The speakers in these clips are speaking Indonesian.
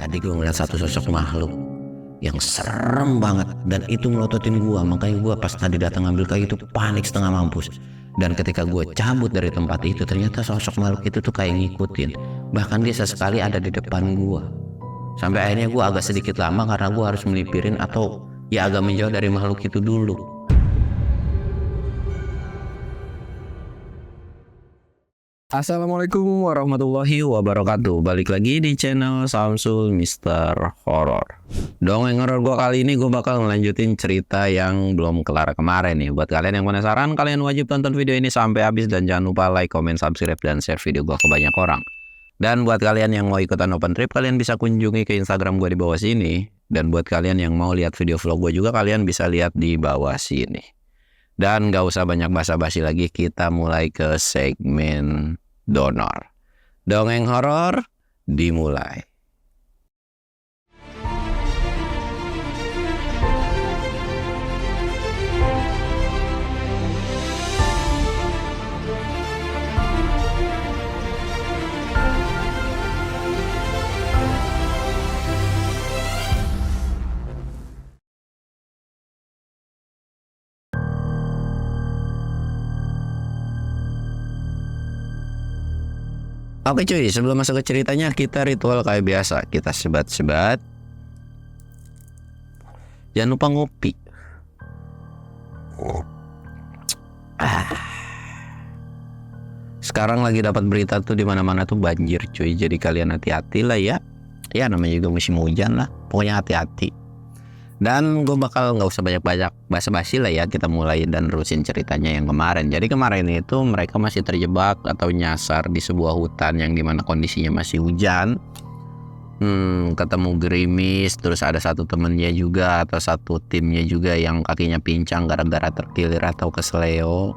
Tadi gue ngeliat satu sosok makhluk yang serem banget dan itu melototin gue. Makanya gue pas tadi datang ngambil kayu itu panik setengah mampus. Dan ketika gue cabut dari tempat itu, ternyata sosok makhluk itu tuh kayak ngikutin. Bahkan dia sesekali ada di depan gue. Sampai akhirnya gue agak sedikit lama karena gue harus melipirin atau ya agak menjauh dari makhluk itu dulu. Assalamualaikum warahmatullahi wabarakatuh. Balik lagi di channel Samsul Mister Horror. Dongeng horor gue kali ini gue bakal ngelanjutin cerita yang belum kelar kemarin nih. Buat kalian yang penasaran, kalian wajib tonton video ini sampai habis dan jangan lupa like, comment, subscribe, dan share video gue ke banyak orang. Dan buat kalian yang mau ikutan open trip, kalian bisa kunjungi ke Instagram gue di bawah sini. Dan buat kalian yang mau lihat video vlog gue juga, kalian bisa lihat di bawah sini. Dan gak usah banyak basa-basi lagi, kita mulai ke segmen donor. Dongeng horor dimulai. Oke cuy, sebelum masuk ke ceritanya, kita ritual kayak biasa. Kita sebat-sebat. Jangan lupa ngopi. Sekarang lagi dapat berita tuh di mana-mana tuh banjir cuy. Jadi kalian hati-hati lah ya. Ya namanya juga musim hujan lah. Pokoknya hati-hati. Dan gue bakal nggak usah banyak-banyak basa-basi lah ya, kita mulai dan terusin ceritanya yang kemarin. Jadi kemarin itu mereka masih terjebak atau nyasar di sebuah hutan yang dimana kondisinya masih hujan. Ketemu gerimis, terus ada satu temennya juga atau satu timnya juga yang kakinya pincang gara-gara terkilir atau kesleo.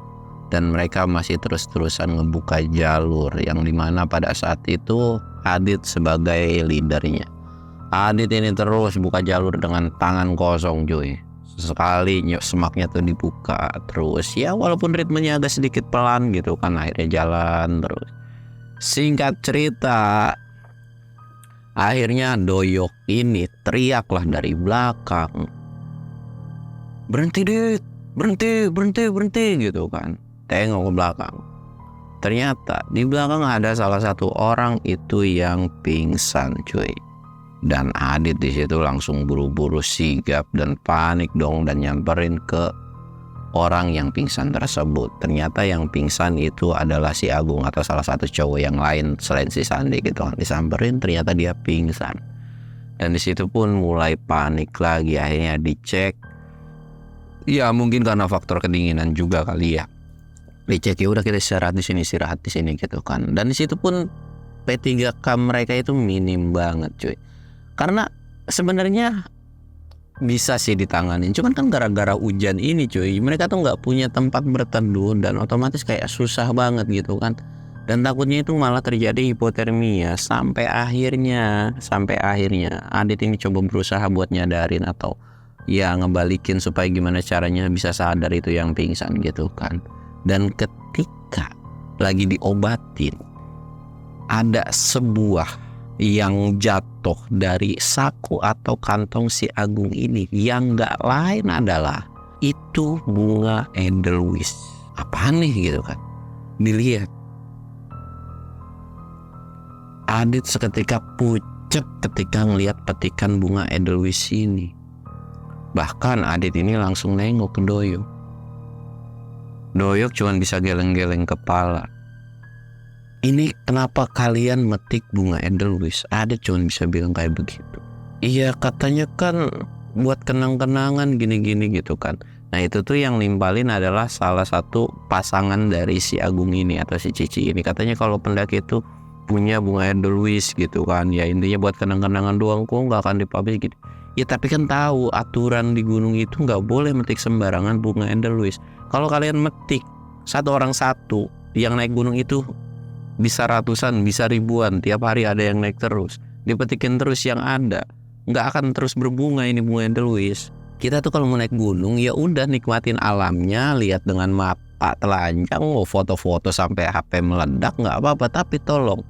Dan mereka masih terus-terusan ngebuka jalur yang dimana pada saat itu Adit sebagai leadernya. Adit ini terus buka jalur dengan tangan kosong cuy. Sekali semaknya tuh dibuka terus. Ya walaupun ritmenya agak sedikit pelan gitu kan, akhirnya jalan terus. Singkat cerita, akhirnya Doyok ini teriaklah dari belakang. Berhenti Dit, berhenti gitu kan. Tengok ke belakang. Ternyata di belakang ada salah satu orang itu yang pingsan cuy. Dan Adit di situ langsung buru-buru sigap dan panik dong dan nyamperin ke orang yang pingsan tersebut. Ternyata yang pingsan itu adalah si Agung atau salah satu cowok yang lain selain si Sandi gitu. Disamperin ternyata dia pingsan. Dan di situ pun mulai panik lagi, akhirnya dicek. Ya mungkin karena faktor kedinginan juga kali ya. Dicek ya udah kita istirahat di sini gitu kan. Dan di situ pun P3K mereka itu minim banget cuy. Karena sebenarnya bisa sih ditanganin, cuman kan gara-gara hujan ini cuy, mereka tuh nggak punya tempat berteduh dan otomatis kayak susah banget gitu kan. Dan takutnya itu malah terjadi hipotermia sampai akhirnya Adit ini coba berusaha buat nyadarin atau ya ngebalikin supaya gimana caranya bisa sadar itu yang pingsan gitu kan. Dan ketika lagi diobatin, ada sebuah yang jatuh dari saku atau kantong si Agung ini yang gak lain adalah itu bunga Edelweiss. Apaan nih gitu kan. Dilihat, Adit seketika pucet ketika ngelihat petikan bunga Edelweiss ini. Bahkan Adit ini langsung nengok ke Doyok. Doyok cuma bisa geleng-geleng kepala. Ini kenapa kalian metik bunga Edelweiss? Ada cuma bisa bilang kayak begitu. Iya katanya kan buat kenang-kenangan gini-gini gitu kan. Nah itu tuh yang nimpalin adalah salah satu pasangan dari si Agung ini atau si Cici ini. Katanya kalau pendaki itu punya bunga Edelweiss gitu kan. Ya intinya buat kenang-kenangan doang, kok nggak akan dipublish gitu. Ya tapi kan tahu aturan di gunung itu nggak boleh metik sembarangan bunga Edelweiss. Kalau kalian metik satu orang satu, yang naik gunung itu bisa ratusan, bisa ribuan, tiap hari ada yang naik terus, dipetikin terus yang ada, nggak akan terus berbunga ini bunga Edelweiss. Kita tuh kalau mau naik gunung ya udah nikmatin alamnya, lihat dengan mata telanjang, mau foto-foto sampai HP meledak nggak apa-apa, tapi tolong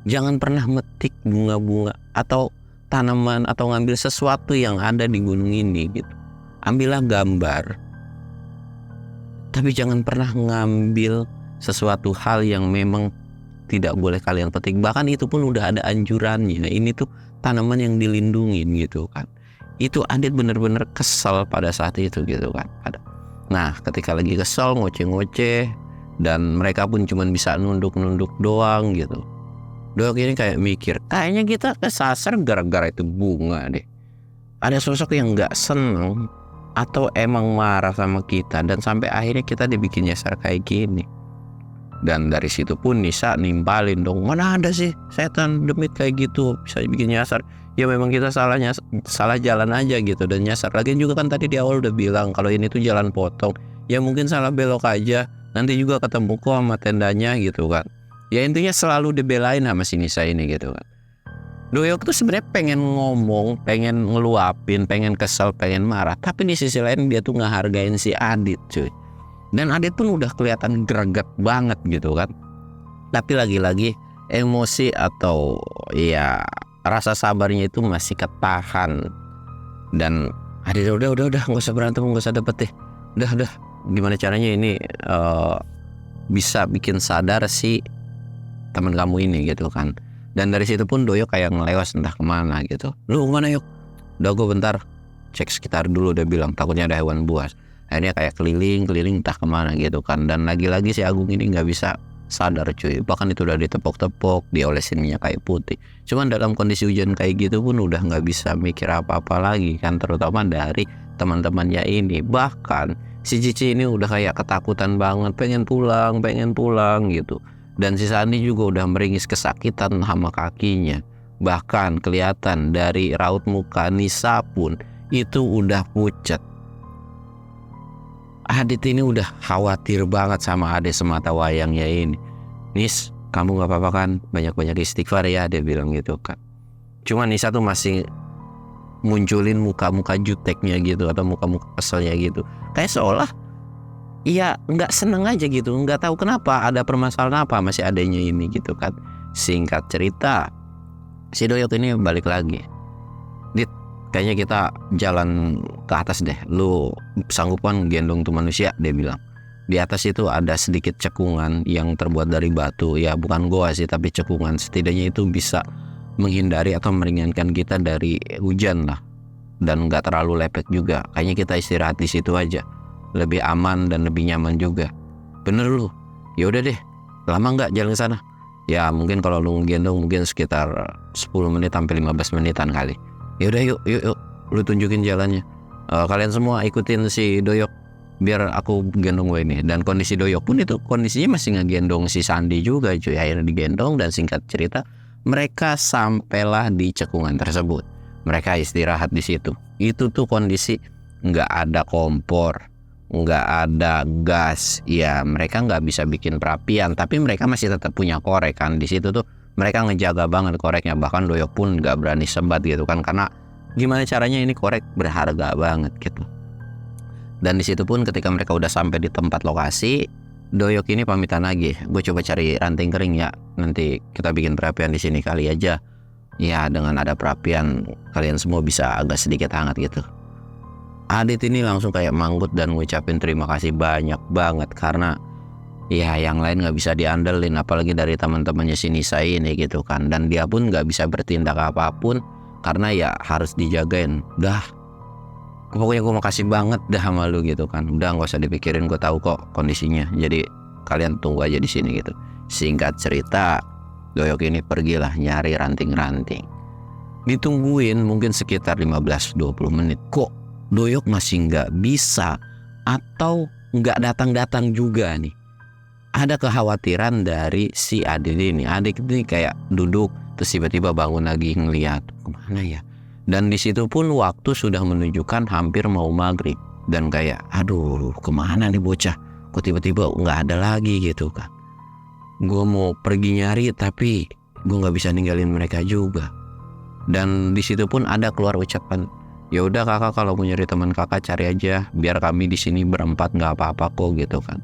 jangan pernah metik bunga-bunga atau tanaman atau ngambil sesuatu yang ada di gunung ini gitu. Ambillah gambar. Tapi jangan pernah ngambil sesuatu hal yang memang tidak boleh kalian petik. Bahkan itu pun udah ada anjurannya. Ini tuh tanaman yang dilindungin gitu kan. Itu Adit bener-bener kesel pada saat itu gitu kan. Nah ketika lagi kesel ngoceh-ngoceh dan mereka pun cuma bisa nunduk-nunduk doang gitu. Doyok ini kayak mikir, kayaknya kita kesasar gara-gara itu bunga deh. Ada sosok yang gak seneng atau emang marah sama kita, dan sampai akhirnya kita dibikin nyasar kayak gini. Dan dari situ pun Nisa nimpalin dong, mana ada sih setan demit kayak gitu bisa bikin nyasar. Ya memang kita salah jalan aja gitu dan nyasar. Lagian juga kan tadi di awal udah bilang kalau ini tuh jalan potong. Ya mungkin salah belok aja, nanti juga ketemu kok sama tendanya gitu kan. Ya intinya selalu dibelain sama si Nisa ini gitu kan. Doyok tuh sebenarnya pengen ngomong, pengen ngeluapin, pengen kesel, pengen marah. Tapi di sisi lain dia tuh ngehargain si Adit cuy. Dan Adit pun udah kelihatan greget banget gitu kan. Tapi lagi-lagi emosi atau ya rasa sabarnya itu masih ketahan. Dan Adit udah gak usah berantem, gak usah dapet deh. Udah gimana caranya ini bisa bikin sadar si teman kamu ini gitu kan. Dan dari situ pun Doyok kayak ngelewas entah kemana gitu. Lu kemana Yok? Udah gue bentar cek sekitar dulu, udah bilang takutnya ada hewan buas. Akhirnya kayak keliling entah kemana gitu kan. Dan lagi-lagi si Agung ini gak bisa sadar cuy. Bahkan itu udah ditepok-tepok, diolesin minyak kayu putih. Cuman dalam kondisi hujan kayak gitu pun udah gak bisa mikir apa-apa lagi kan. Terutama dari teman-temannya ini. Bahkan si Cici ini udah kayak ketakutan banget, pengen pulang gitu. Dan si Sandi juga udah meringis kesakitan sama kakinya. Bahkan kelihatan dari raut muka Nisa pun itu udah pucat. Adit ini udah khawatir banget sama Ade semata wayangnya ini. Nis, kamu gak apa-apa kan? Banyak-banyak istighfar ya, dia bilang gitu kan. Cuma Nisa tuh masih munculin muka-muka juteknya gitu, atau muka-muka keselnya gitu. Kayak seolah iya nggak seneng aja gitu, nggak tahu kenapa ada permasalahan apa masih adanya ini gitu kan. Singkat cerita, si Doyok ini balik lagi. Dit, kayaknya kita jalan ke atas deh. Lu sanggupan gendong tuh manusia, dia bilang. Di atas itu ada sedikit cekungan yang terbuat dari batu. Ya bukan goa sih, tapi cekungan. Setidaknya itu bisa menghindari atau meringankan kita dari hujan lah. Dan nggak terlalu lepek juga. Kayaknya kita istirahat di situ aja. Lebih aman dan lebih nyaman juga. Bener lu? Ya udah deh. Lama nggak jalan ke sana? Ya mungkin kalau lu gendong mungkin sekitar 10 menit sampai 15 menitan kali. Ya udah yuk. Lu tunjukin jalannya. Kalian semua ikutin si Doyok biar aku gendong gue ini. Dan kondisi Doyok pun itu kondisinya masih ngegendong si Sandi juga cuy. Akhirnya digendong dan singkat cerita mereka sampailah di cekungan tersebut. Mereka istirahat di situ. Itu tuh kondisi nggak ada kompor, nggak ada gas, ya mereka nggak bisa bikin perapian, tapi mereka masih tetap punya korek kan. Di situ tuh mereka ngejaga banget koreknya, bahkan Doyok pun nggak berani sebat gitu kan, karena gimana caranya ini korek berharga banget gitu. Dan di situ pun ketika mereka udah sampai di tempat lokasi, Doyok ini pamitan lagi, gue coba cari ranting kering ya, nanti kita bikin perapian di sini kali aja. Ya dengan ada perapian kalian semua bisa agak sedikit hangat gitu. Adit ini langsung kayak manggut dan ngucapin terima kasih banyak banget, karena ya yang lain gak bisa diandelin, apalagi dari teman-temannya si Nisa ini gitu kan. Dan dia pun gak bisa bertindak apapun karena ya harus dijagain. Dah, pokoknya gue makasih banget dah sama lu gitu kan. Udah gak usah dipikirin, gue tahu kok kondisinya, jadi kalian tunggu aja di sini gitu. Singkat cerita, Doyok ini pergilah nyari ranting-ranting. Ditungguin mungkin sekitar 15-20 menit. Kok Doyok masih nggak bisa atau nggak datang-datang juga nih. Ada kekhawatiran dari si Adit ini. Adik ini kayak duduk terus tiba-tiba bangun lagi ngeliat kemana ya. Dan di situ pun waktu sudah menunjukkan hampir mau maghrib. Dan kayak aduh kemana nih bocah. Kok tiba-tiba nggak ada lagi gitu kan. Gue mau pergi nyari tapi gue nggak bisa ninggalin mereka juga. Dan di situ pun ada keluar ucapan, ya udah kakak kalau mau nyari teman kakak cari aja, biar kami di sini berempat nggak apa-apa kok gitu kan.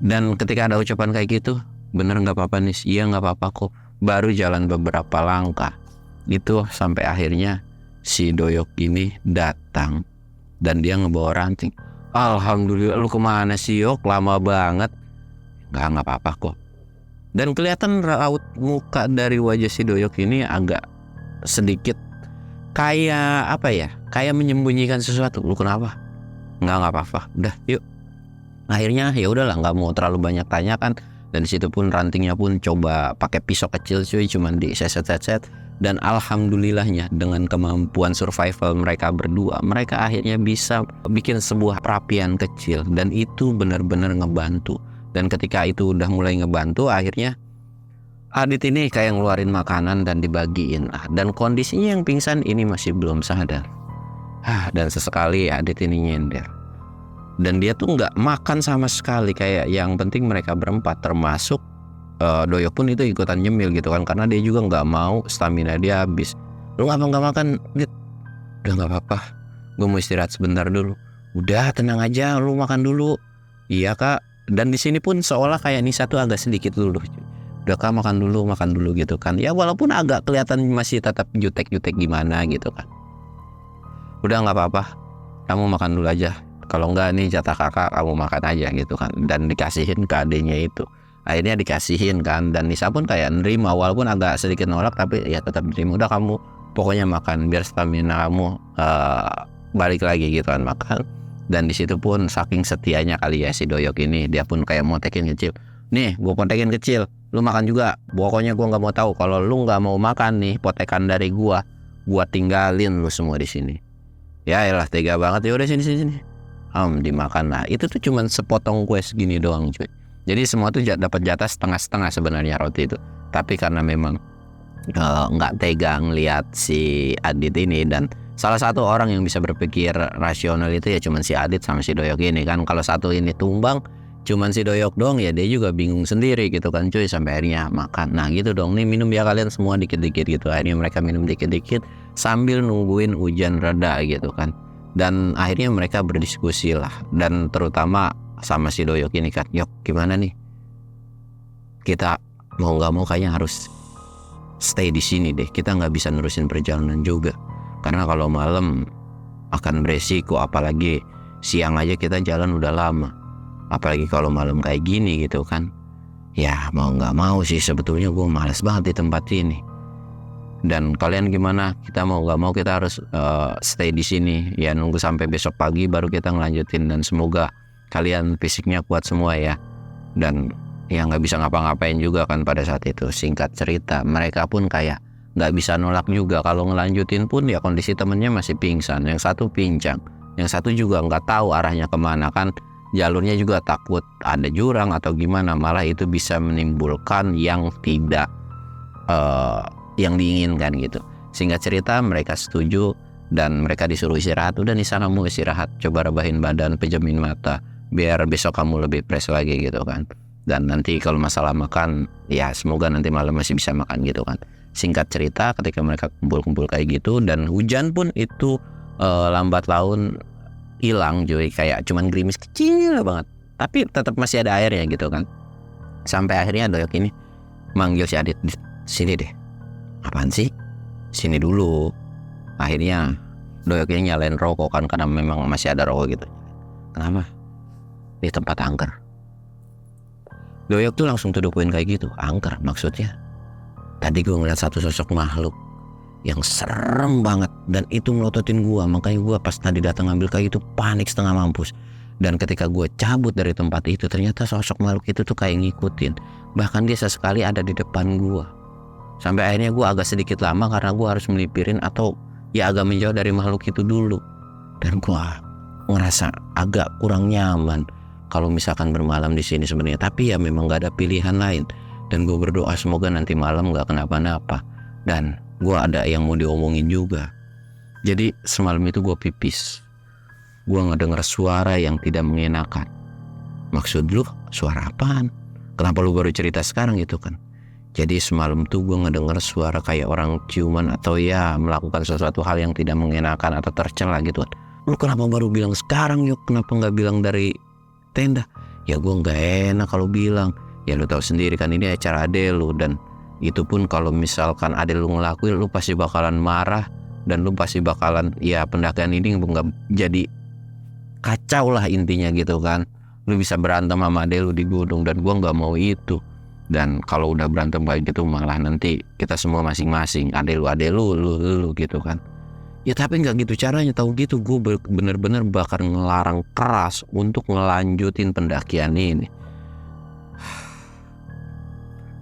Dan ketika ada ucapan kayak gitu, bener nggak apa-apa nih, iya nggak apa-apa kok. Baru jalan beberapa langkah, Itu sampai akhirnya si Doyok ini datang dan dia ngebawa ranting. Alhamdulillah, lu kemana sih Yok? Lama banget. Nggak apa-apa kok. Dan kelihatan raut muka dari wajah si Doyok ini agak sedikit kayak apa ya? Kayak menyembunyikan sesuatu. Lu kenapa? Nggak apa-apa. Udah, yuk. Akhirnya ya udahlah, nggak mau terlalu banyak tanya kan. Dan disitu pun rantingnya pun coba pakai pisau kecil cuy, cuman di set. Dan alhamdulillahnya dengan kemampuan survival mereka berdua, mereka akhirnya bisa bikin sebuah perapian kecil dan itu benar-benar ngebantu. Dan ketika itu udah mulai ngebantu, akhirnya Adit ini kayak ngeluarin makanan dan dibagiin. Dan kondisinya yang pingsan ini masih belum sadar. Dan sesekali Adit ini nyender. Dan dia tuh nggak makan sama sekali, kayak yang penting mereka berempat, termasuk Doyok pun itu ikutan nyemil gitu kan, karena dia juga nggak mau stamina dia habis. Lu ngapa nggak makan? Dit, udah nggak apa-apa, gue mau istirahat sebentar dulu. Udah tenang aja, lu makan dulu. Iya kak. Dan di sini pun seolah kayak Nisa tuh agak sedikit dulu. Udah kak, makan dulu gitu kan. Ya walaupun agak kelihatan masih tetap jutek-jutek gimana gitu kan. Udah nggak apa-apa, kamu makan dulu aja. Kalau enggak nih jatah kakak, kamu makan aja gitu kan. Dan dikasihin ke adenya itu. Akhirnya dikasihin kan, dan Nisa pun kayak nerima walaupun agak sedikit nolak, tapi ya tetap nerima. Udah kamu pokoknya makan biar stamina kamu balik lagi gitu kan, makan. Dan di situ pun saking setianya kali ya si Doyok ini, dia pun kayak mau tekin kecil. Nih gue potekin kecil, lu makan juga. Pokoknya gue nggak mau tahu kalau lu nggak mau makan nih potekan dari gue tinggalin lu semua di sini. Ya elah tega banget. Ya udah sini. Dimakan. Nah itu tuh cuman sepotong kue segini doang cuy. Jadi semua tuh dapat jatah setengah-setengah sebenarnya roti itu. Tapi karena memang nggak tega ngeliat si Adit ini, dan salah satu orang yang bisa berpikir rasional itu ya cuman si Adit sama si Doyok ini kan. Kalau satu ini tumbang, cuman si Doyok dong, ya dia juga bingung sendiri gitu kan cuy, sampai akhirnya makan. Nah gitu dong, nih minum ya kalian semua dikit-dikit gitu. Akhirnya mereka minum dikit-dikit sambil nungguin hujan reda gitu kan. Dan akhirnya mereka berdiskusi lah, dan terutama sama si Doyok ini kan, Yok gimana nih, kita mau nggak mau kayaknya harus stay di sini deh, kita nggak bisa nerusin perjalanan juga, karena kalau malam akan beresiko, apalagi siang aja kita jalan udah lama, apalagi kalau malam kayak gini gitu kan. Ya mau nggak mau sih sebetulnya gue malas banget di tempat ini. Dan kalian gimana? Kita mau nggak mau kita harus stay di sini ya, nunggu sampai besok pagi baru kita ngelanjutin. Dan semoga kalian fisiknya kuat semua ya. Dan ya nggak bisa ngapa-ngapain juga kan pada saat itu. Singkat cerita, mereka pun kayak nggak bisa nolak juga. Kalau ngelanjutin pun ya kondisi temennya masih pingsan, yang satu pincang, yang satu juga nggak tahu arahnya kemana kan. Jalurnya juga takut ada jurang atau gimana, malah itu bisa menimbulkan yang tidak yang diinginkan gitu. Singkat cerita mereka setuju dan mereka disuruh istirahat. Udah nih sana kamu istirahat, coba rebahin badan, pejamin mata, biar besok kamu lebih fresh lagi gitu kan. Dan nanti kalau masalah makan ya semoga nanti malam masih bisa makan gitu kan. Singkat cerita ketika mereka kumpul-kumpul kayak gitu, dan hujan pun itu lambat laun hilang cuy, kayak cuman gerimis kecil banget, tapi tetap masih ada airnya gitu kan. Sampai akhirnya Doyok ini manggil si Adit, sini deh. Apaan sih? Sini dulu. Akhirnya Doyok ini nyalain rokok kan, karena memang masih ada rokok gitu. Kenapa? Di tempat angker. Doyok tuh langsung to the point kayak gitu. Angker maksudnya? Tadi gue ngeliat satu sosok makhluk yang serem banget, dan itu melototin gue. Makanya gue pas tadi datang ngambil kayu itu panik setengah mampus. Dan ketika gue cabut dari tempat itu, ternyata sosok makhluk itu tuh kayak ngikutin. Bahkan dia sesekali ada di depan gue. Sampai akhirnya gue agak sedikit lama karena gue harus melipirin atau ya agak menjauh dari makhluk itu dulu. Dan gue ngerasa agak kurang nyaman kalau misalkan bermalam di sini sebenarnya. Tapi ya memang gak ada pilihan lain. Dan gue berdoa semoga nanti malam gak kenapa-napa. Dan gue ada yang mau diomongin juga. Jadi semalam itu gue pipis. Gue ngedenger suara yang tidak mengenakan. Maksud lu suara apaan? Kenapa lu baru cerita sekarang gitu kan? Jadi semalam tuh gue ngedenger suara kayak orang ciuman atau ya melakukan sesuatu hal yang tidak mengenakan atau tercela gitu kan. Lu kenapa baru bilang sekarang yuk? Kenapa gak bilang dari tenda? Ya gue gak enak kalau bilang. Ya lu tahu sendiri kan ini acara ade lu, dan Itu pun kalau misalkan ada lu ngelakuin, lu pasti bakalan marah. Dan lu pasti bakalan, ya pendakian ini nggak jadi kacau lah intinya gitu kan. Lu bisa berantem sama ade lu di gunung, dan gua nggak mau itu. Dan kalau udah berantem kayak gitu malah nanti kita semua masing-masing, ade lu gitu kan. Ya tapi nggak gitu caranya, tahu gitu. Gue bener-bener bakal ngelarang keras untuk ngelanjutin pendakian ini.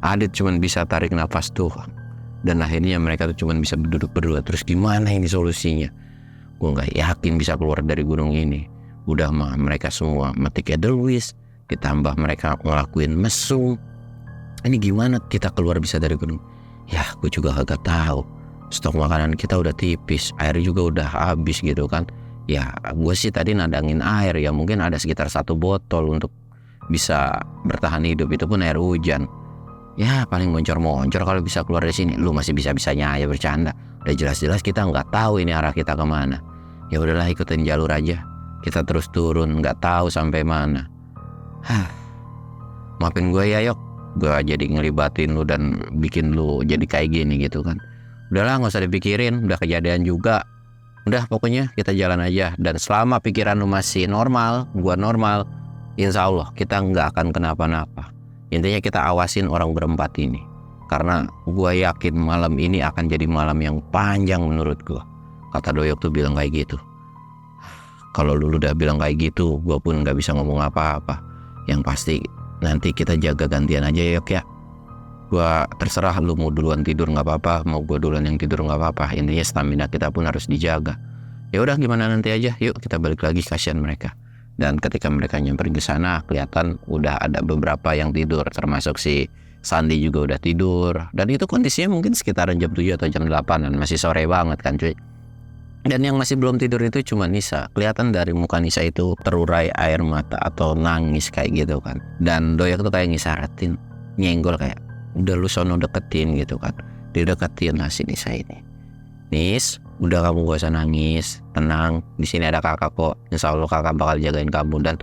Adit cuman bisa tarik nafas tuh. Dan akhirnya mereka tuh cuman bisa duduk berdua. Terus gimana ini solusinya? Gue nggak yakin bisa keluar dari gunung ini. Udah mah mereka semua metik edelweiss, ditambah mereka ngelakuin mesum. Ini gimana kita keluar bisa dari gunung? Ya gue juga kagak tahu. Stok makanan kita udah tipis, air juga udah habis gitu kan. Ya gue sih tadi nadangin air, ya mungkin ada sekitar 1 botol untuk bisa bertahan hidup, itu pun air hujan. Ya paling moncor-moncor kalau bisa keluar dari sini. Lu masih bisa-bisanya aja bercanda. Udah jelas-jelas kita nggak tahu ini arah kita kemana. Ya udahlah, ikutin jalur aja. Kita terus turun, nggak tahu sampai mana. Maafin gue ya Yok, gue jadi ngelibatin lu dan bikin lu jadi kayak gini gitu kan. Udahlah, nggak usah dipikirin, udah kejadian juga. Udah pokoknya kita jalan aja. Dan selama pikiran lu masih normal, gua normal, insya Allah kita nggak akan kenapa-napa. Intinya kita awasin orang berempat ini, karena gua yakin malam ini akan jadi malam yang panjang menurut gua. Kata Doyok tuh bilang kayak gitu. Kalau lu udah bilang kayak gitu, gua pun nggak bisa ngomong apa-apa. Yang pasti nanti kita jaga gantian aja Yok ya. Gua terserah, lu mau duluan tidur nggak apa-apa, mau gua duluan yang tidur nggak apa-apa. Intinya stamina kita pun harus dijaga. Ya udah gimana nanti aja, yuk kita balik lagi, kasihan mereka. Dan ketika mereka nyamperin ke sana, kelihatan udah ada beberapa yang tidur, termasuk si Sandi juga udah tidur. Dan itu kondisinya mungkin sekitaran jam 7 atau jam 8-an, masih sore banget kan cuy. Dan yang masih belum tidur itu cuma Nisa. Kelihatan dari muka Nisa itu terurai air mata atau nangis kayak gitu kan. Dan Doyak tuh kayak ngisaratin, nyenggol kayak, udah lu sono deketin gitu kan. Dideketin lah si Nisa ini. Nis, udah kamu gak usah nangis, tenang. Di sini ada kakak kok. Insya Allah kakak bakal jagain kamu, dan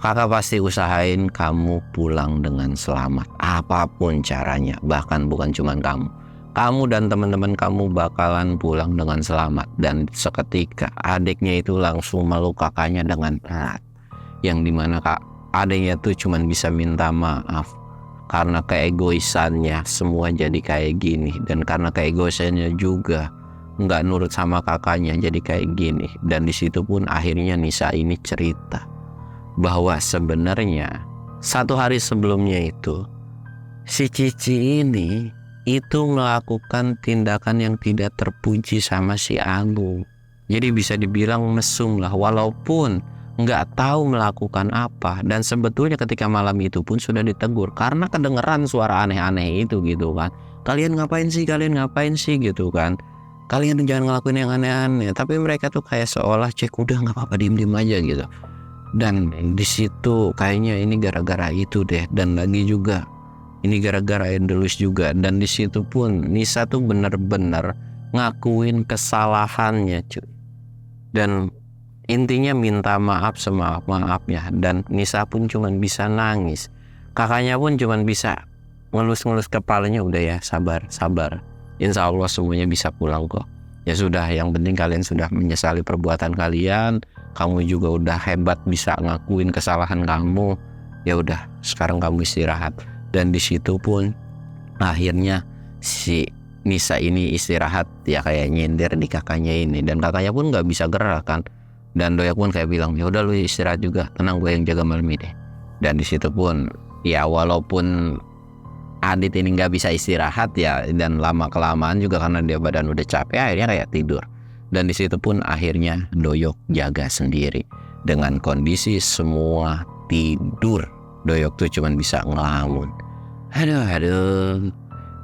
kakak pasti usahain kamu pulang dengan selamat. Apapun caranya, bahkan bukan cuma kamu. Kamu dan teman-teman kamu bakalan pulang dengan selamat. Dan seketika adiknya itu langsung meluk kakaknya dengan erat. Yang dimana adiknya tuh cuma bisa minta maaf. Karena keegoisannya semua jadi kayak gini. Dan karena keegoisannya juga nggak nurut sama kakaknya jadi kayak gini. Dan disitu pun akhirnya Nisa ini cerita bahwa sebenarnya 1 hari sebelumnya itu si Cici ini itu melakukan tindakan yang tidak terpuji sama si Agung. Jadi bisa dibilang mesum lah, walaupun nggak tahu melakukan apa. Dan sebetulnya ketika malam itu pun sudah ditegur karena kedengeran suara aneh-aneh itu gitu kan. Kalian ngapain sih gitu kan. Kalian jangan ngelakuin yang aneh-aneh. Tapi mereka tuh kayak seolah cek, udah nggak apa-apa, diem-diem aja gitu. Dan di situ kayaknya ini gara-gara itu deh. Dan lagi juga ini gara-gara Edelweiss juga. Dan di situ pun Nisa tuh bener-bener ngakuin kesalahannya cuy. Dan intinya minta maaf semaaf-maafnya. Dan Nisa pun cuman bisa nangis. Kakaknya pun cuman bisa ngelus-ngelus kepalanya, udah ya, sabar. Insya Allah semuanya bisa pulang kok. Ya sudah, yang penting kalian sudah menyesali perbuatan kalian. Kamu juga udah hebat bisa ngakuin kesalahan kamu. Ya udah, sekarang kamu istirahat. Dan di situ pun akhirnya si Nisa ini istirahat, ya kayak nyender di kakaknya ini. Dan kakaknya pun nggak bisa gerak kan. Dan Doyak pun kayak bilang, ya udah lu istirahat juga, tenang gue yang jaga malam ini. Dan di situ pun ya walaupun Adit ini nggak bisa istirahat ya, dan lama kelamaan juga karena dia badan udah capek, akhirnya kayak tidur. Dan di situ pun akhirnya Doyok jaga sendiri dengan kondisi semua tidur. Doyok tuh cuman bisa ngelamun. Aduh,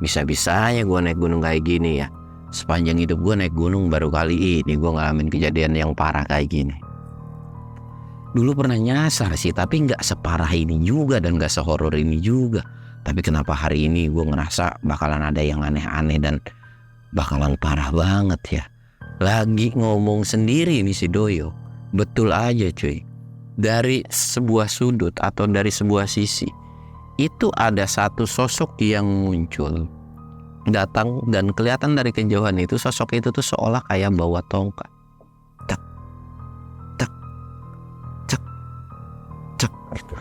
bisa-bisanya gue naik gunung kayak gini ya. Sepanjang hidup gue naik gunung baru kali ini gue ngalamin kejadian yang parah kayak gini. Dulu pernah nyasar sih, tapi gak separah ini juga dan gak sehoror ini juga. Tapi kenapa hari ini gue ngerasa bakalan ada yang aneh-aneh dan bakalan parah banget ya. Lagi ngomong sendiri nih si Doyo. Betul aja cuy. Dari sebuah sudut atau dari sebuah sisi, itu ada satu sosok yang muncul. datang dan kelihatan dari kejauhan itu sosok itu tuh seolah kayak bawa tongkat. Cek, cek, cek, cek gitu.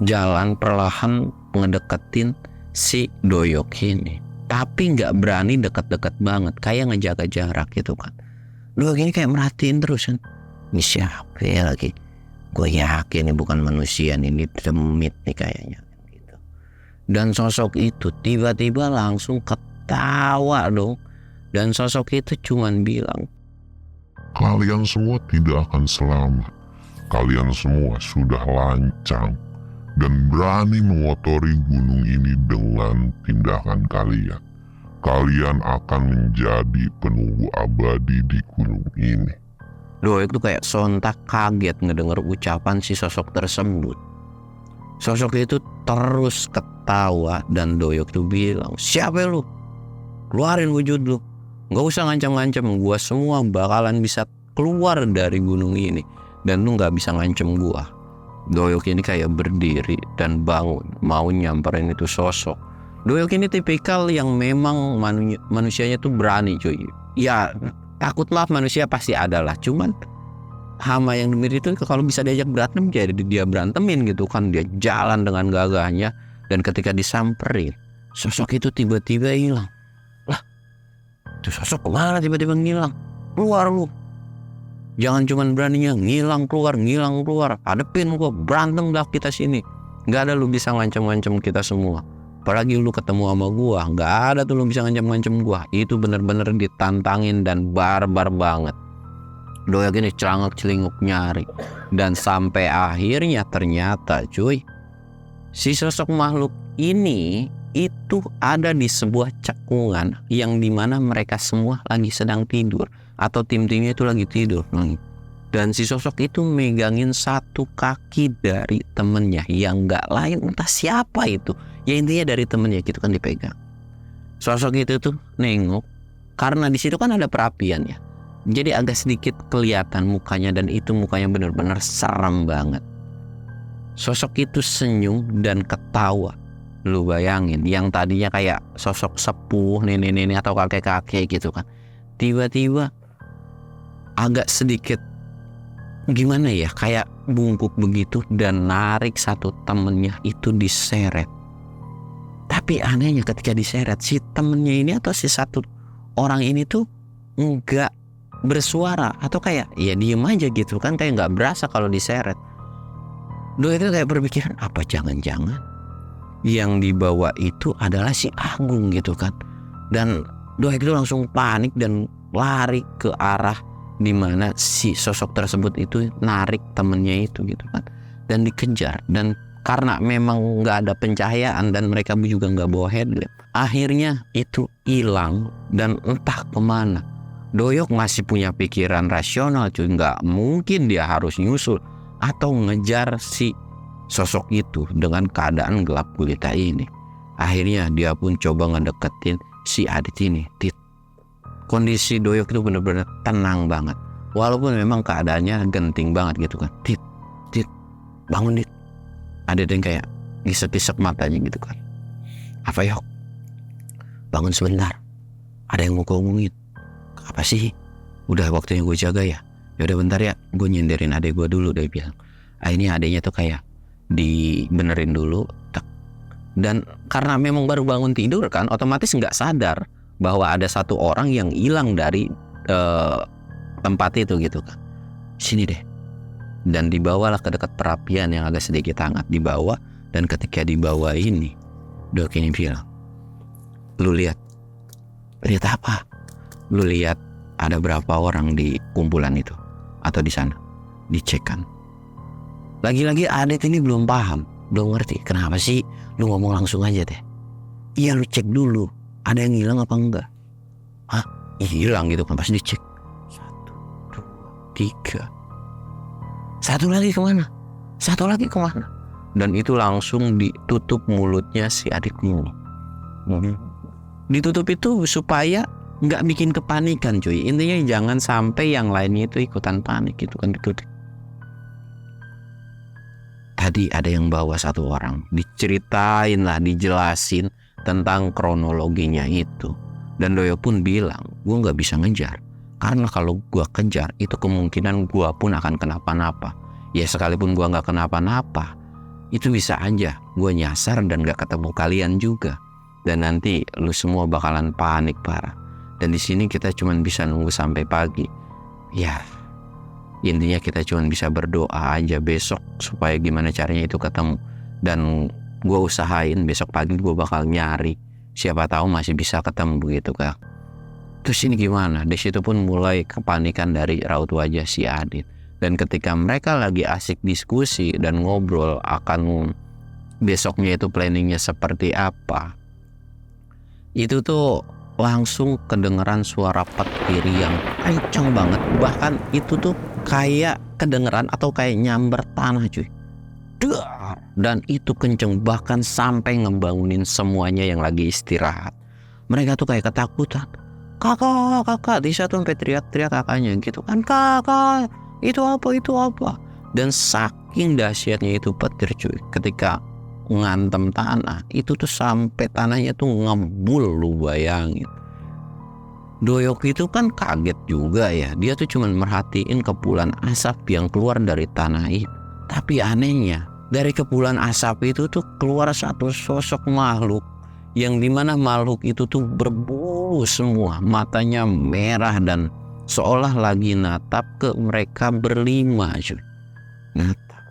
Jalan perlahan ngedeketin si Doyok ini. Tapi nggak berani deket-deket banget, kayak ngejaga jarak gitu kan. Doyok ini kayak merhatiin terus kan. Ini siapa ya lagi? Gue yakin ini bukan manusia nih, ini demit nih kayaknya. Gitu. Dan sosok itu tiba-tiba langsung ketawa dong. Dan sosok itu cuman bilang, kalian semua tidak akan selamat. Kalian semua sudah lancang dan berani mengotori gunung ini dengan tindakan kalian. Kalian akan menjadi penunggu abadi di gunung ini. Doyok tuh kayak sontak kaget ngedenger ucapan si sosok tersebut. Sosok itu terus ketawa dan Doyok tuh bilang, siapa lu? Keluarin wujud lu. Gak usah ngancam-ngancam, gua semua bakalan bisa keluar dari gunung ini. Dan lu gak bisa ngancam gua. Doyok ini kayak berdiri dan bangun, mau nyamperin itu sosok. Doyok ini tipikal yang memang manusianya tuh berani cuy. Ya takut maaf manusia pasti ada lah, cuman hama yang demit itu kalau bisa diajak berantem jadi dia berantemin gitu kan. Dia jalan dengan gagahnya dan ketika disamperin sosok itu tiba-tiba hilang. Lah, itu sosok kemana tiba-tiba ngilang? Keluar lu. Jangan cuman beraninya ngilang keluar, hadepin gua, berantem dah kita sini. Gak ada lu bisa ngancam-ngancam kita semua. Apalagi lu ketemu sama gua, gak ada tuh lu bisa ngancam-ngancam gua. Itu bener-bener ditantangin dan barbar banget. Doyok ini celangak-celinguk nyari. Dan sampai akhirnya ternyata cuy, si sosok makhluk ini itu ada di sebuah cekungan yang dimana mereka semua lagi sedang tidur. Atau tim-timnya itu lagi tidur. Dan si sosok itu megangin satu kaki dari temennya yang gak lain entah siapa itu. Ya intinya dari temennya gitu kan dipegang. Sosok itu tuh nengok karena di situ kan ada perapian ya. Jadi agak sedikit kelihatan mukanya dan itu mukanya benar-benar serem banget. Sosok itu senyum dan ketawa. Lu bayangin yang tadinya kayak sosok sepuh, nenek-nenek atau kakek-kakek gitu kan. Tiba-tiba agak sedikit gimana ya, kayak bungkuk begitu dan narik satu temennya itu diseret. Tapi anehnya ketika diseret si temennya ini atau si satu orang ini tuh enggak bersuara atau kayak ya diem aja gitu kan, kayak nggak berasa kalau diseret. Doa itu kayak berpikiran apa jangan-jangan yang dibawa itu adalah si Agung gitu kan. Dan Doa itu langsung panik dan lari ke arah dimana si sosok tersebut itu narik temennya itu gitu kan, dan dikejar. Dan karena memang nggak ada pencahayaan dan mereka juga nggak bawa headlamp, akhirnya itu hilang dan entah kemana. Doyok masih punya pikiran rasional cuy, nggak mungkin dia harus nyusul atau ngejar si sosok itu dengan keadaan gelap gulita ini. Akhirnya dia pun coba ngedeketin si Adit ini. Kondisi Doyok itu benar-benar tenang banget. Walaupun memang keadaannya genting banget gitu kan. Dit, bangun Dit. Ada yang kayak gisek-gisek matanya gitu kan. Apa Yok? Bangun sebentar. Ada yang mau gue omongin. Apa sih? Udah waktunya gue jaga ya. Yaudah bentar ya, gue nyenderin adek gue dulu. Dia bilang. Ini adeknya tuh kayak dibenerin dulu. Dan karena memang baru bangun tidur kan, otomatis nggak sadar bahwa ada satu orang yang hilang dari tempat itu gitu kan. Sini deh. Dan dibawalah ke dekat perapian yang agak sedikit hangat, dibawa. Dan ketika dibawa ini, Dok ini bilang, lu lihat apa? Lu lihat ada berapa orang di kumpulan itu atau di sana? Dicek kan. Lagi-lagi Adit ini belum paham, belum ngerti. Kenapa sih lu ngomong langsung aja deh? Iya lu cek dulu, ada yang hilang apa enggak? Hah? Hilang gitu kan, pas dicek 1, 2, 3. Satu lagi kemana? Dan itu langsung ditutup mulutnya si Adit ini. Ditutup itu supaya nggak bikin kepanikan cuy. Intinya jangan sampai yang lainnya itu ikutan panik gitu kan, ditutup. Tadi ada yang bawa satu orang, diceritain lah, dijelasin tentang kronologinya itu. Dan Doyok pun bilang, gue gak bisa ngejar. Karena kalau gue kejar, itu kemungkinan gue pun akan kenapa-napa. Ya sekalipun gue gak kenapa-napa, itu bisa aja gue nyasar dan gak ketemu kalian juga. Dan nanti lu semua bakalan panik parah. Dan di sini kita cuma bisa nunggu sampai pagi. Ya, intinya kita cuma bisa berdoa aja besok supaya gimana caranya itu ketemu. Dan gue usahain besok pagi gue bakal nyari. Siapa tahu masih bisa ketemu begitu Kak. Terus ini gimana? Di situ pun mulai kepanikan dari raut wajah si Adit. Dan ketika mereka lagi asik diskusi dan ngobrol akan besoknya itu planningnya seperti apa, itu tuh langsung kedengeran suara petir yang kenceng banget. Bahkan itu tuh kayak kedengeran atau kayak nyamber tanah cuy. Dan itu kenceng bahkan sampai ngebangunin semuanya yang lagi istirahat. Mereka tuh kayak ketakutan. Kakak, di satu sampai teriak-teriak kakaknya gitu kan. Kakak, itu apa? Dan saking dahsyatnya itu petir cuy, ketika ngantem tanah, itu tuh sampai tanahnya tuh ngebul, lu bayangin. Doyok itu kan kaget juga ya. Dia tuh cuman merhatiin kepulan asap yang keluar dari tanah itu. Tapi anehnya, dari kepulan asap itu tuh keluar satu sosok makhluk, yang dimana makhluk itu tuh berbulu semua, matanya merah dan seolah lagi natap ke mereka berlima cuy. Natap.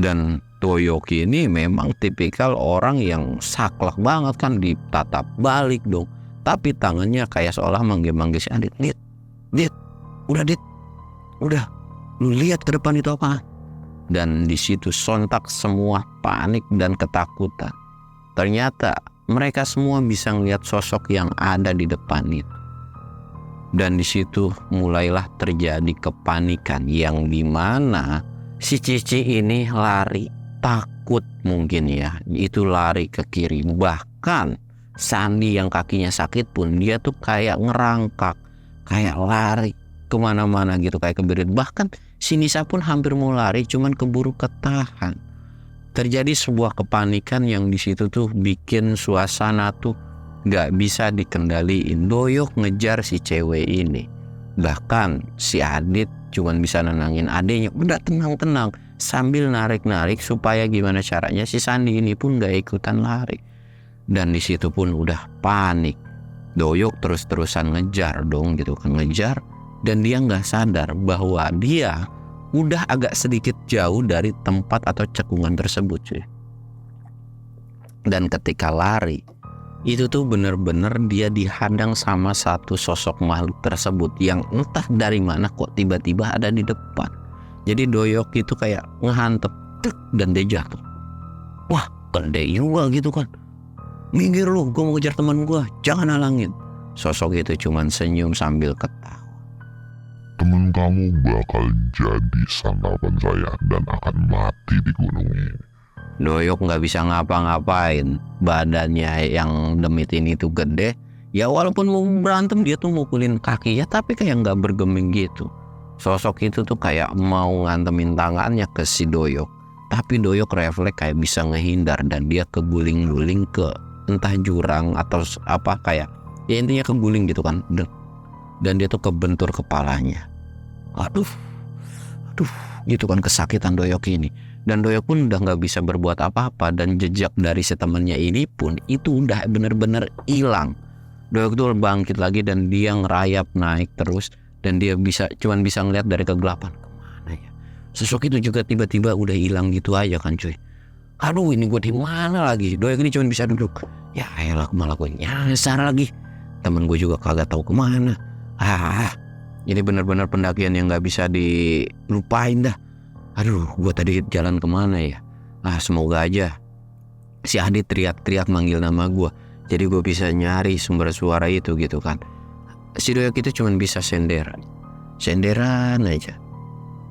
Dan Doyok ini memang tipikal orang yang saklek banget kan, ditatap balik dong. Tapi tangannya kayak seolah manggil-manggil si Adit. Dit, udah, lu lihat ke depan itu apa? Dan di situ sontak semua panik dan ketakutan. Ternyata mereka semua bisa ngelihat sosok yang ada di depan itu. Dan di situ mulailah terjadi kepanikan yang dimana si Cici ini lari, takut mungkin ya, itu lari ke kiri. Bahkan Sandi yang kakinya sakit pun dia tuh kayak ngerangkak, kayak lari kemana-mana gitu, kayak keberit. Bahkan si Nisa pun hampir mau lari, cuman keburu ketahan. Terjadi sebuah kepanikan yang di situ tuh bikin suasana tuh gak bisa dikendaliin. Doyok ngejar si cewek ini. Bahkan si Adit cuman bisa nenangin adenya, udah tenang-tenang, sambil narik-narik supaya gimana caranya si Sandi ini pun gak ikutan lari. Dan di situ pun udah panik. Doyok terus-terusan ngejar dong gitu kan, ngejar. Dan dia nggak sadar bahwa dia udah agak sedikit jauh dari tempat atau cekungan tersebut cuy. Dan ketika lari, itu tuh bener-bener dia dihadang sama satu sosok makhluk tersebut yang entah dari mana kok tiba-tiba ada di depan. Jadi Doyok itu kayak ngehantep dan dia jatuh. Wah, gede juga gitu kan. Minggir lu, gue mau kejar teman gue, jangan halangin. Sosok itu cuman senyum sambil ketawa. Temen kamu bakal jadi santapan saya dan akan mati di gunung ini. Doyok nggak bisa ngapa-ngapain, badannya yang demit ini tuh gede. Ya walaupun mau berantem dia tuh mukulin kaki ya, tapi kayak nggak bergeming gitu. Sosok itu tuh kayak mau ngantemin tangannya ke si Doyok, tapi Doyok refleks kayak bisa ngehindar dan dia keguling-guling ke entah jurang atau apa, kayak ya intinya keguling gitu kan. Dan dia tuh kebentur kepalanya. Aduh gitu kan, kesakitan Doyok ini. Dan Doyok pun udah gak bisa berbuat apa-apa. Dan jejak dari si temennya ini pun itu udah bener-bener hilang. Doyok tuh bangkit lagi dan dia ngerayap naik terus. Dan dia cuman bisa ngeliat dari kegelapan. Kemana ya? Sosok itu juga tiba-tiba udah hilang gitu aja kan cuy. Aduh, ini gue di mana lagi? Doyok ini cuman bisa duduk. Ya elah, malah gue nyasar lagi. Temen gue juga kagak tahu kemana. Ini benar-benar pendakian yang gak bisa dilupain dah. Aduh, gue tadi jalan kemana ya? Semoga aja si Adit teriak-teriak manggil nama gue, jadi gue bisa nyari sumber suara itu gitu kan. Si Doyok itu cuma bisa senderan aja.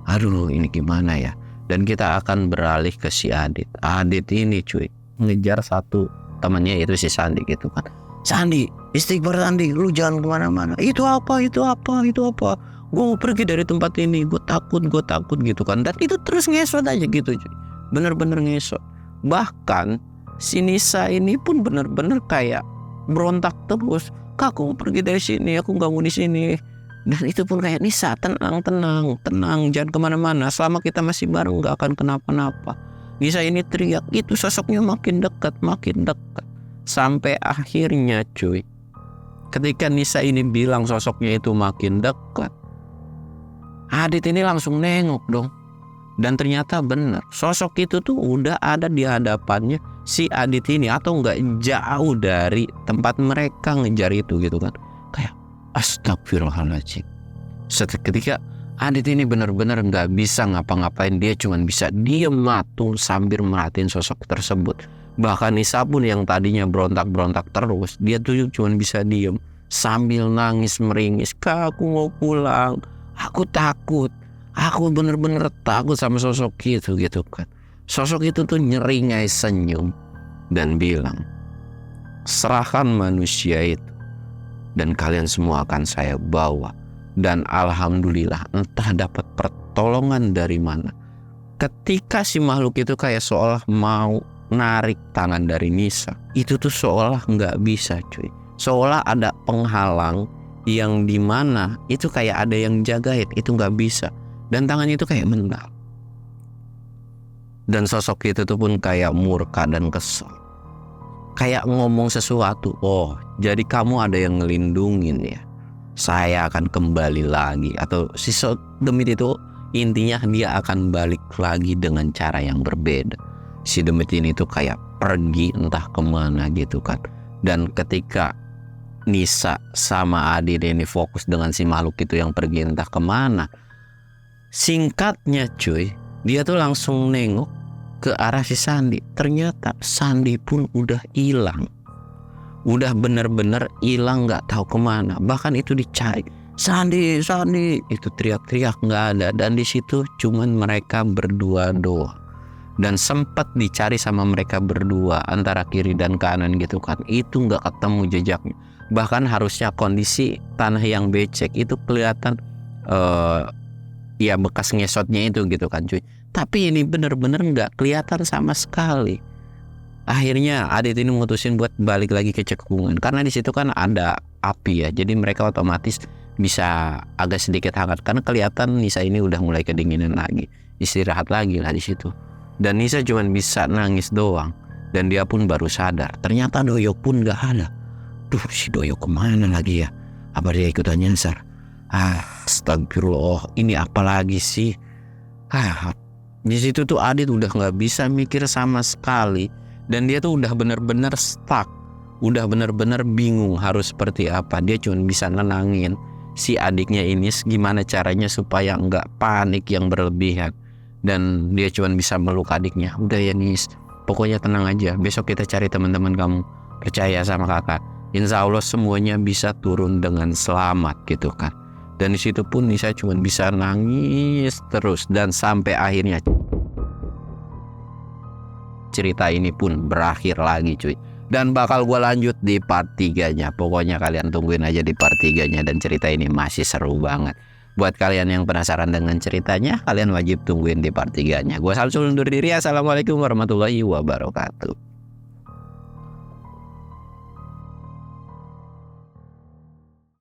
Aduh, ini gimana ya? Dan kita akan beralih ke si Adit. Adit ini cuy ngejar satu temannya, itu si Sandi gitu kan. Sandi, istighfar Sandi, lu jangan kemana-mana. Itu apa? Gue mau pergi dari tempat ini, gue takut gitu kan. Dan itu terus ngesot aja gitu cuy. Bener-bener ngesot. Bahkan si Nisa ini pun bener-bener kayak berontak terus. Kak, aku mau pergi dari sini, aku nggak mau di sini. Dan itu pun kayak, Nisa, tenang, jangan kemana-mana. Selama kita masih bareng nggak akan kenapa-napa. Nisa ini teriak, itu sosoknya makin dekat. Sampai akhirnya cuy, ketika Nisa ini bilang sosoknya itu makin dekat, Adit ini langsung nengok dong. Dan ternyata benar, sosok itu tuh udah ada di hadapannya si Adit ini, atau nggak jauh dari tempat mereka ngejar itu gitu kan. Kayak astagfirullahaladzim. Seketika Adit ini benar-benar nggak bisa ngapa-ngapain, dia cuma bisa diem matung sambil merhatiin sosok tersebut. Bahkan Nisa pun yang tadinya berontak-berontak terus, dia tuh cuma bisa diem sambil nangis meringis. Kak, aku mau pulang, aku takut. Aku bener-bener takut sama sosok itu gitu kan. Sosok itu tuh nyeringai senyum dan bilang, serahkan manusia itu dan kalian semua akan saya bawa. Dan alhamdulillah entah dapat pertolongan dari mana, ketika si makhluk itu kayak seolah mau narik tangan dari Nisa, itu tuh seolah nggak bisa cuy. Seolah ada penghalang yang dimana itu kayak ada yang jagain, itu nggak bisa. Dan tangannya itu kayak mental. Dan sosok itu tuh pun kayak murka dan kesel. Kayak ngomong sesuatu. Oh, jadi kamu ada yang ngelindungin ya. Saya akan kembali lagi. Atau si demit itu intinya dia akan balik lagi dengan cara yang berbeda. Si demit ini tuh kayak pergi entah kemana gitu kan. Dan ketika Nisa sama Adit ini fokus dengan si makhluk itu yang pergi entah kemana, singkatnya cuy, dia tuh langsung nengok ke arah si Sandi. Ternyata Sandi pun udah hilang. Udah bener-bener hilang, gak tahu kemana. Bahkan itu dicari, Sandi, itu teriak-teriak gak ada. Dan di situ cuman mereka berdua doang. Dan sempat dicari sama mereka berdua antara kiri dan kanan gitu kan, itu gak ketemu jejaknya. Bahkan harusnya kondisi tanah yang becek itu kelihatan ya bekas ngesotnya itu gitu kan cuy. Tapi ini bener-bener nggak kelihatan sama sekali. Akhirnya Adit ini mutusin buat balik lagi ke cekungan, karena di situ kan ada api ya. Jadi mereka otomatis bisa agak sedikit hangat, karena kelihatan Nisa ini udah mulai kedinginan lagi. Istirahat lagi lah di situ. Dan Nisa cuma bisa nangis doang. Dan dia pun baru sadar, ternyata Doyok pun nggak ada. Duh, si Doyok kemana lagi ya? Apa dia ikutan nyasar? Astagfirullah, ini apa lagi sih? Di situ tuh Adit udah nggak bisa mikir sama sekali, dan dia tuh udah bener-bener stuck, udah bener-bener bingung harus seperti apa. Dia cuma bisa nenangin si adiknya ini gimana caranya supaya nggak panik yang berlebihan, dan dia cuma bisa meluk adiknya. Udah ya Nis, pokoknya tenang aja, besok kita cari teman-teman kamu, percaya sama kakak, insya Allah semuanya bisa turun dengan selamat gitu kan. Dan di situ pun Nisa cuma bisa nangis terus, dan sampai akhirnya cerita ini pun berakhir lagi cuy. Dan bakal gue lanjut di part 3-nya. Pokoknya kalian tungguin aja di part 3-nya, dan cerita ini masih seru banget. Buat kalian yang penasaran dengan ceritanya, kalian wajib tungguin di part 3-nya. Gue Samsul undur diri. Assalamualaikum warahmatullahi wabarakatuh.